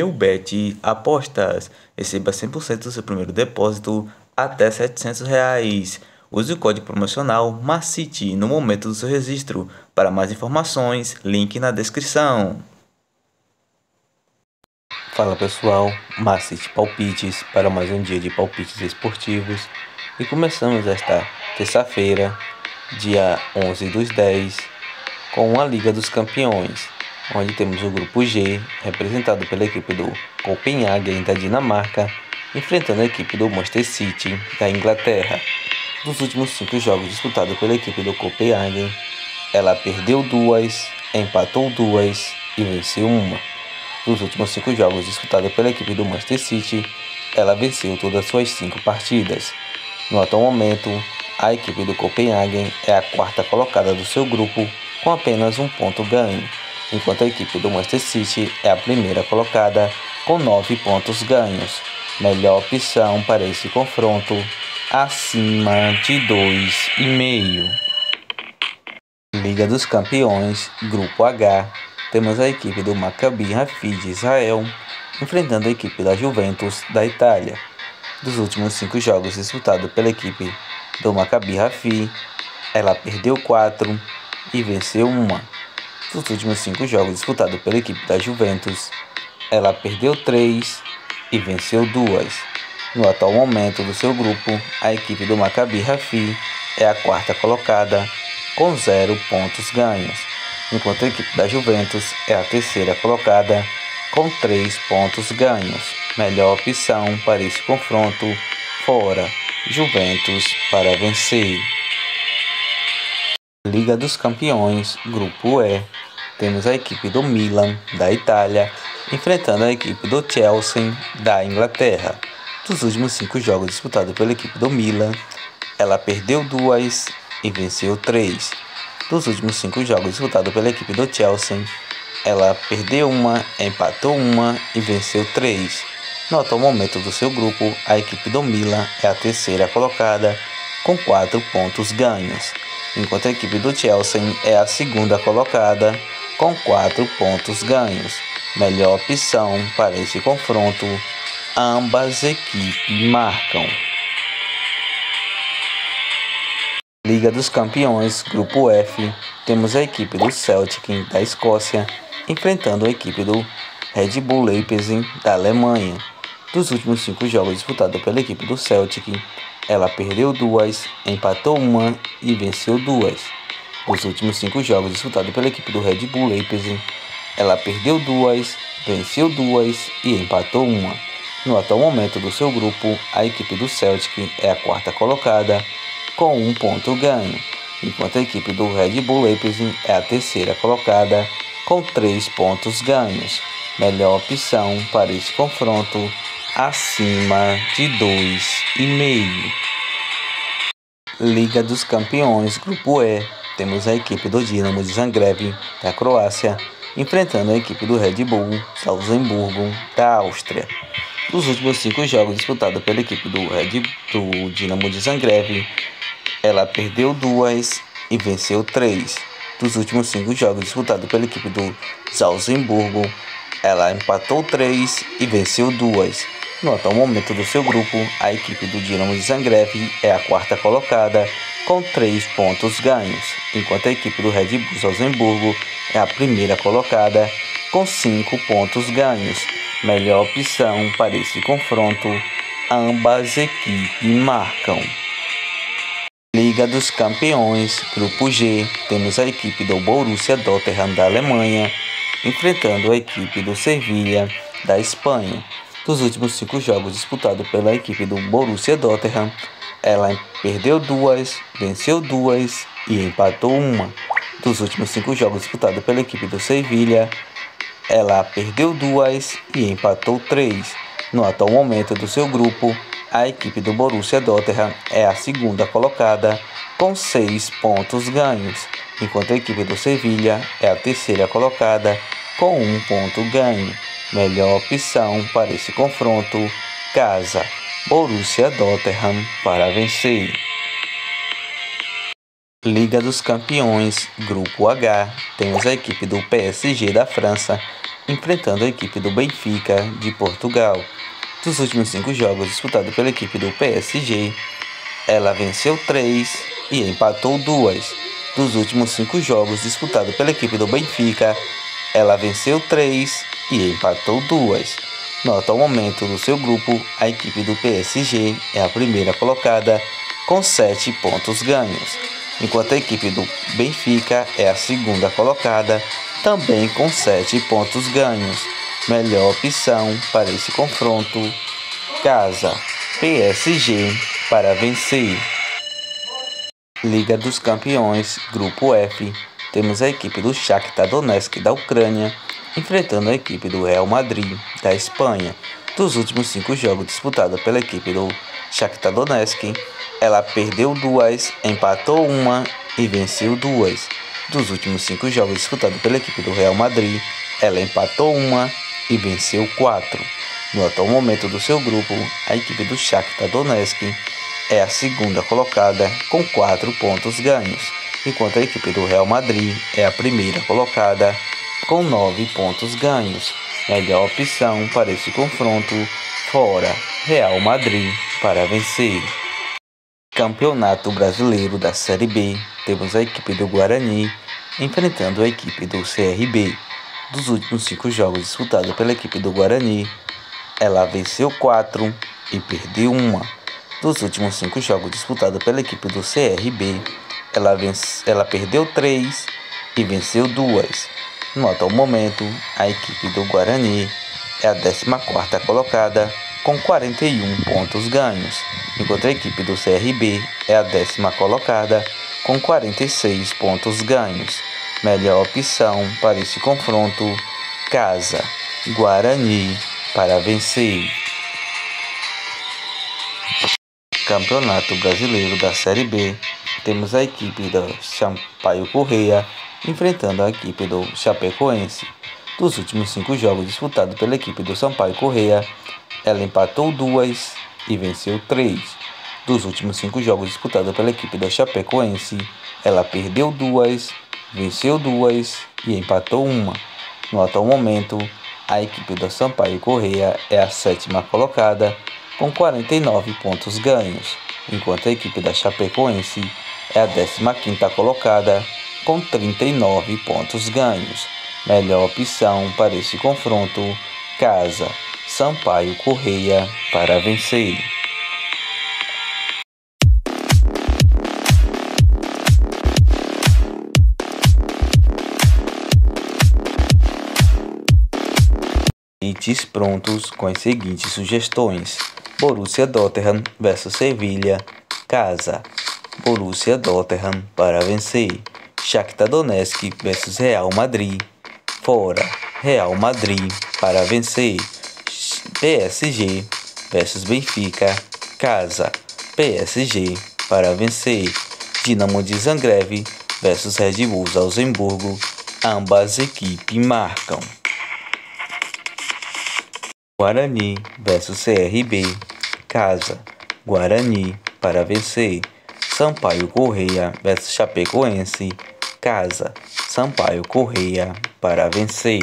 Eubet Apostas. Receba 100% do seu primeiro depósito até R$ 700. Use o código promocional MACITE no momento do seu registro. Para mais informações, link na descrição. Fala pessoal, MACITE Palpites para mais um dia de palpites esportivos. E começamos esta terça-feira, dia 11/10, com a Liga dos Campeões, onde temos o grupo G, representado pela equipe do Copenhagen da Dinamarca, enfrentando a equipe do Manchester City da Inglaterra. Dos últimos 5 jogos disputados pela equipe do Copenhagen, ela perdeu 2, empatou 2 e venceu 1. Dos últimos 5 jogos disputados pela equipe do Manchester City, ela venceu todas as suas 5 partidas. No atual momento, a equipe do Copenhagen é a 4ª colocada do seu grupo com apenas 1 ponto ganho, enquanto a equipe do Manchester City é a 1ª colocada com 9 pontos ganhos. Melhor opção para esse confronto, acima de 2,5. Liga dos Campeões, Grupo H, temos a equipe do Maccabi Haifa de Israel enfrentando a equipe da Juventus da Itália. Dos últimos 5 jogos disputados pela equipe do Maccabi Haifa, ela perdeu 4 e venceu 1. Dos últimos 5 jogos disputados pela equipe da Juventus, ela perdeu 3 e venceu 2. No atual momento do seu grupo, a equipe do Maccabi Haifa é a 4ª colocada com 0 pontos ganhos, enquanto a equipe da Juventus é a 3ª colocada com 3 pontos ganhos. Melhor opção para esse confronto, fora, Juventus para vencer. Liga dos Campeões, Grupo E, temos a equipe do Milan da Itália enfrentando a equipe do Chelsea da Inglaterra. Dos últimos 5 jogos disputados pela equipe do Milan, ela perdeu 2 e venceu 3. Dos últimos 5 jogos disputados pela equipe do Chelsea, ela perdeu 1, empatou 1 e venceu 3. No atual momento do seu grupo, a equipe do Milan é a 3ª colocada com 4 pontos ganhos, enquanto a equipe do Chelsea é a 2ª colocada com 4 pontos ganhos. Melhor opção para esse confronto, ambas equipes marcam. Liga dos Campeões, Grupo F, temos a equipe do Celtic da Escócia enfrentando a equipe do Red Bull Leipzig da Alemanha. Dos últimos 5 jogos disputados pela equipe do Celtic, ela perdeu 2, empatou 1 e venceu 2. Dos últimos 5 jogos disputados pela equipe do Red Bull Leipzig, ela perdeu 2, venceu 2 e empatou 1. No atual momento do seu grupo, a equipe do Celtic é a 4ª colocada com 1 ponto ganho, enquanto a equipe do Red Bull Leipzig é a 3ª colocada com 3 pontos ganhos. Melhor opção para esse confronto, acima de 2,5. Liga dos Campeões, Grupo E, temos a equipe do Dinamo de Zagreb da Croácia enfrentando a equipe do Red Bull Salzburgo da Áustria. Dos últimos 5 jogos disputados pela equipe do Dinamo de Zagreb, ela perdeu 2 e venceu 3. Dos últimos 5 jogos disputados pela equipe do Salzburgo, ela empatou 3 e venceu 2. No atual momento do seu grupo, a equipe do Dinamo de Zagreb é a 4ª colocada com 3 pontos ganhos, enquanto a equipe do Red Bull Salzburgo é a 1ª colocada com 5 pontos ganhos. Melhor opção para esse confronto, ambas equipes marcam. Liga dos Campeões, Grupo G, temos a equipe do Borussia Dortmund da Alemanha enfrentando a equipe do Sevilla da Espanha. Dos últimos 5 jogos disputados pela equipe do Borussia Dortmund, ela perdeu 2, venceu 2 e empatou 1. Dos últimos 5 jogos disputados pela equipe do Sevilla, ela perdeu 2 e empatou 3. No atual momento do seu grupo, a equipe do Borussia Dortmund é a 2ª colocada com 6 pontos ganhos, enquanto a equipe do Sevilla é a 3ª colocada com 1 ponto ganho. Melhor opção para esse confronto, casa, Borussia Dortmund para vencer. Liga dos Campeões, Grupo H, temos a equipe do PSG da França enfrentando a equipe do Benfica de Portugal. Dos últimos 5 jogos disputados pela equipe do PSG, ela venceu 3 e empatou 2. Dos últimos 5 jogos disputados pela equipe do Benfica, ela venceu 3 e empatou 2. No atual momento do seu grupo, a equipe do PSG é a primeira colocada com 7 pontos ganhos, enquanto a equipe do Benfica é a segunda colocada também com 7 pontos ganhos. Melhor opção para esse confronto: casa, PSG para vencer. Liga dos Campeões, Grupo F, temos a equipe do Shakhtar Donetsk da Ucrânia enfrentando a equipe do Real Madrid da Espanha. Dos últimos 5 jogos disputados pela equipe do Shakhtar Donetsk, ela perdeu 2, empatou 1 e venceu 2. Dos últimos 5 jogos disputados pela equipe do Real Madrid, ela empatou 1 e venceu 4. No atual momento do seu grupo, a equipe do Shakhtar Donetsk é a segunda colocada com 4 pontos ganhos, enquanto a equipe do Real Madrid é a primeira colocada com 9 pontos ganhos. Melhor opção para esse confronto: fora, Real Madrid para vencer. Campeonato Brasileiro da Série B, temos a equipe do Guarani enfrentando a equipe do CRB. Dos últimos 5 jogos disputados pela equipe do Guarani, ela venceu 4 e perdeu 1. Dos últimos 5 jogos disputados pela equipe do CRB, ela perdeu 3 e venceu 2. No atual momento, a equipe do Guarani é a 14ª colocada com 41 pontos ganhos, enquanto a equipe do CRB é a 10ª colocada com 46 pontos ganhos. Melhor opção para esse confronto: casa, Guarani para vencer. Campeonato Brasileiro da Série B, temos a equipe do Sampaio Corrêa enfrentando a equipe do Chapecoense. Dos últimos 5 jogos disputados pela equipe do Sampaio Corrêa, ela empatou 2 e venceu 3. Dos últimos 5 jogos disputados pela equipe do Chapecoense, ela perdeu 2, venceu 2 e empatou 1. No atual momento, a equipe do Sampaio Corrêa é a 7ª colocada com 49 pontos ganhos, enquanto a equipe da Chapecoense é a 15ª colocada com 39 pontos ganhos. Melhor opção para esse confronto: casa, Sampaio Corrêa para vencer. Kits prontos com as seguintes sugestões: Borussia Dortmund vs Sevilha, casa, Borussia Dortmund para vencer. Shakhtar Donetsk vs Real Madrid, fora, Real Madrid para vencer. PSG vs Benfica, casa, PSG para vencer. Dinamo de Zagreb vs Red Bull Salzburgo, ambas equipes marcam. Guarani vs CRB, casa, Guarani para vencer. Sampaio Corrêa vs Chapecoense, casa, Sampaio Corrêa para vencer.